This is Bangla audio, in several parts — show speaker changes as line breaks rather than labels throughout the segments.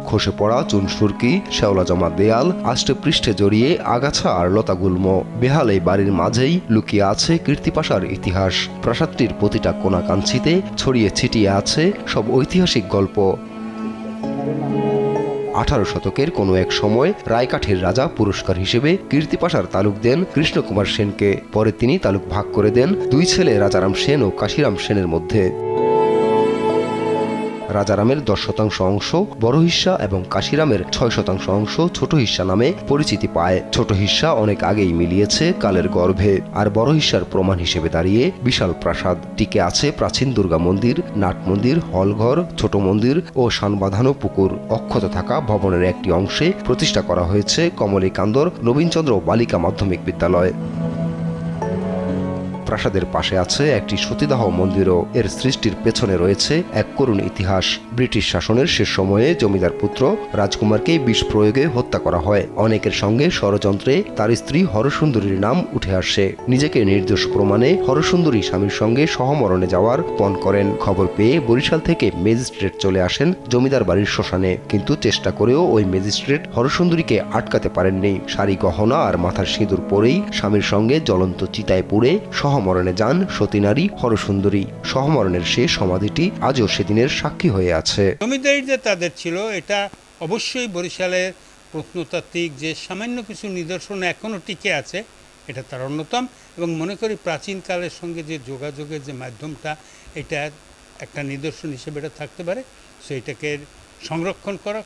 খসে পড়া চুনসুরকি, শ্যাওলা জমা দেয়াল, আষ্টে পৃষ্ঠে জড়িয়ে আগাছা আর লতাগুল্ম। বেহাল এই বাড়ির মাঝেই লুকিয়ে আছে কীর্তিপাশার ইতিহাস। প্রাসাদটির প্রতিটা কোণাকাঞ্চিতে ছড়িয়ে ছিটিয়ে আছে সব ঐতিহাসিক গল্প। 18 শতকের কোনো এক সময় রায়কাঠের রাজা পুরস্কার হিসেবে কীর্তিপাশার তালুক দেন কৃষ্ণকুমার সেনকে। পরে তিনি তালুক ভাগ করে দেন দুই ছেলে রাজারাম সেন ও কাশিরাম সেনের মধ্যে। রাজারামের 10% অংশ বড় হিস্সা এবং কাশিরামের 6% অংশ ছোট হিস্সা নামে পরিচিতি পায়। ছোট হিস্সা অনেক আগেই মিলিয়েছে কালের গর্ভে, আর বড় হিস্সার প্রমাণ হিসেবে দাঁড়িয়ে বিশাল প্রাসাদ। টিকে আছে প্রাচীন দুর্গা মন্দির, নাট মন্দির, হলঘর, ছোট মন্দির ও শানবাঁধানো পুকুর। অক্ষত থাকা ভবনের একটি অংশে প্রতিষ্ঠা করা হয়েছে কমলিকান্দর নবীনচন্দ্র বালিকা মাধ্যমিক বিদ্যালয়। প্রাসাদের পাশে আছে একটি সতীদাহ মন্দিরও। এর সৃষ্টির পেছনে রয়েছে এক করুণ ইতিহাস। ব্রিটিশ শাসনের শেষ সময়ে জমিদার পুত্র রাজকুমারকে বিষ প্রয়োগে হত্যা করা হয়। অনেকের সঙ্গে ষড়যন্ত্রে তার স্ত্রী হরসুন্দরীর নাম উঠে আসে। নিজেকে নির্দোষ প্রমাণে হরসুন্দরী স্বামীর সঙ্গে সহমরণে যাওয়ার পণ করেন। খবর পেয়ে বরিশাল থেকে ম্যাজিস্ট্রেট চলে আসেন জমিদার বাড়ির শ্মশানে, কিন্তু চেষ্টা করেও ওই ম্যাজিস্ট্রেট হরসুন্দরীকে আটকাতে পারেননি। শাড়ি গহনা আর মাথার সিঁদুর পরেই স্বামীর সঙ্গে জ্বলন্ত চিতায় পুড়ে সহমরণে যান সতীনারী হরসুন্দরী। সহমরণের সেই সমাধিটি আজও সেদিনের সাক্ষী হয়ে আছে।
জমিদারি যে তাদের ছিল, এটা অবশ্যই বরিশালের প্রত্নতাত্ত্বিক যে সামান্য কিছু নিদর্শন এখনও টিকে আছে, এটা তার অন্যতম। এবং মনে করি প্রাচীনকালের সঙ্গে যে যোগাযোগের যে মাধ্যমটা, এটা একটা নিদর্শন হিসেবে এটা থাকতে পারে। সেইটাকে সংরক্ষণ করা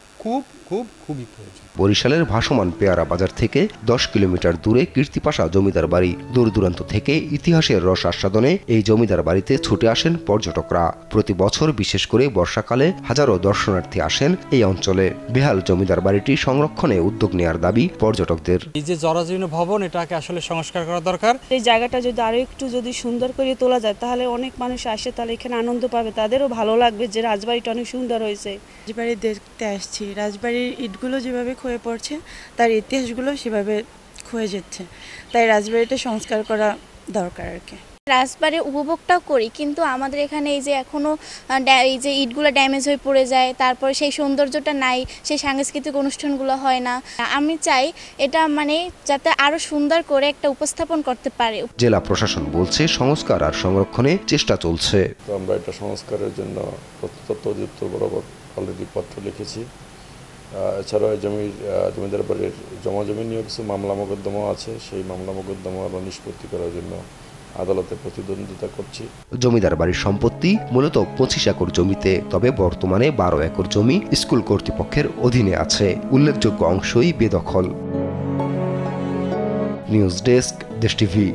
খুবই প্রয়োজন।
বরিশালের ভাসমান পেয়ারা বাজার থেকে 10 কিলোমিটার দূরে কীর্তিপাশা জমিদার বাড়ি। দূর দূরান্ত থেকে ইতিহাসের রস আস্বাদনে এই জমিদার বাড়িতে ছুটে আসেন পর্যটকরা। প্রতি বছর বিশেষ করে বর্ষাকালে হাজারো দর্শনার্থী আসেন এই অঞ্চলে। বেহাল জমিদার বাড়িটি সংরক্ষণে উদ্যোগ নেওয়ার দাবি পর্যটকদের।
এই যে জরাজীর্ণ ভবন, এটাকে আসলে সংস্কার করা দরকার।
এই জায়গাটা যদি আরো একটু সুন্দর করে তোলা যায়, তাহলে অনেক মানুষ আসে, তাহলে এখানে আনন্দ পাবে, তাদেরও ভালো লাগবে যে রাজবাড়িটা অনেক সুন্দর হয়েছে।
রাজবাড়ি দেখতে আসছি, রাজবাড়ির ইটগুলো যেভাবে ক্ষয়ে পড়ছে, তার ইতিহাসগুলো সেভাবে ক্ষয়ে যাচ্ছে, তাই রাজবাড়িটা সংস্কার করা দরকার আর কি।
রাজবাড়ির উপভোগটাও করি, কিন্তু আমাদের এখানে এই যে এখনো এই যে ইটগুলো ড্যামেজ হয়ে পড়ে যায়, তারপর সেই সৌন্দর্যটা নাই, সেই সাংস্কৃতিক অনুষ্ঠানগুলো হয় না। আমি চাই এটা যাতে আরো সুন্দর করে একটা উপস্থাপন করতে পারে।
জেলা প্রশাসন বলছে সংস্কার আর সংরক্ষণে চেষ্টা চলছে।
তো আমরা এটা সংস্কারের জন্য প্রত্নতত্ত্ব অধিদপ্তর বরাবর অলরেডি পত্র লিখেছি। এছাড়াও জমিদার বাড়ির জমি নিয়েও কিছু মামলা মোকদ্দমা আছে, সেই মামলা মোকদ্দমা আমরা নিষ্পত্তি করার জন্য আদালতে প্রতিদ্বন্দ্বিতা করছি।
জমিদার বাড়ির সম্পত্তি মূলত 25 একর জমিতে, তবে বর্তমানে 12 একর জমি স্কুল কর্তৃপক্ষের অধীনে আছে। উল্লেখযোগ্য অংশই বেদখল। নিউজ ডেস্ক, দেশ টিভি।